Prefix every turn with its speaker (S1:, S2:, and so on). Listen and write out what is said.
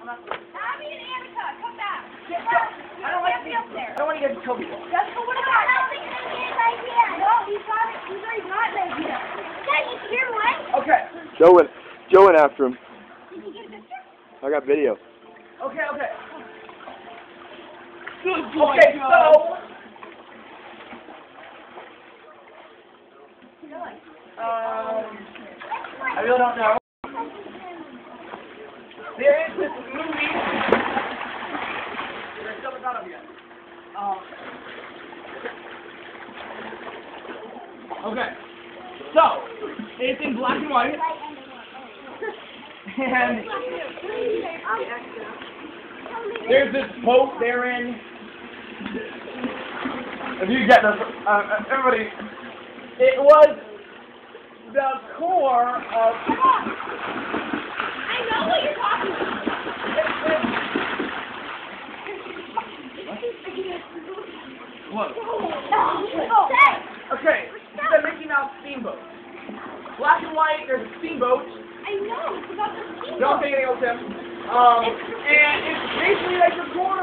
S1: Abby and Annika, come back.
S2: I don't want you guys to kill people.
S1: That's what we're about. I don't think it's his idea. No, he's already got an idea. Yeah, he's here, what?
S2: Okay.
S3: Joe went after him.
S1: Did you get a picture?
S3: I got video.
S2: Okay.
S4: Good boy,
S2: Okay,
S4: Joe.
S2: so... I really don't know. There is this movie. There's still not up yet. Okay. So, it's in black and white. And there's this boat they're in. If you get this, everybody, it was the core of...
S1: I know what you're talking about.
S2: What?
S1: Oh,
S2: Okay, it's the Mickey Mouse steamboat. Black and white, there's a steamboat.
S1: I know, it's about the steamboat.
S2: Don't say anything else, Tim. And it's basically like the core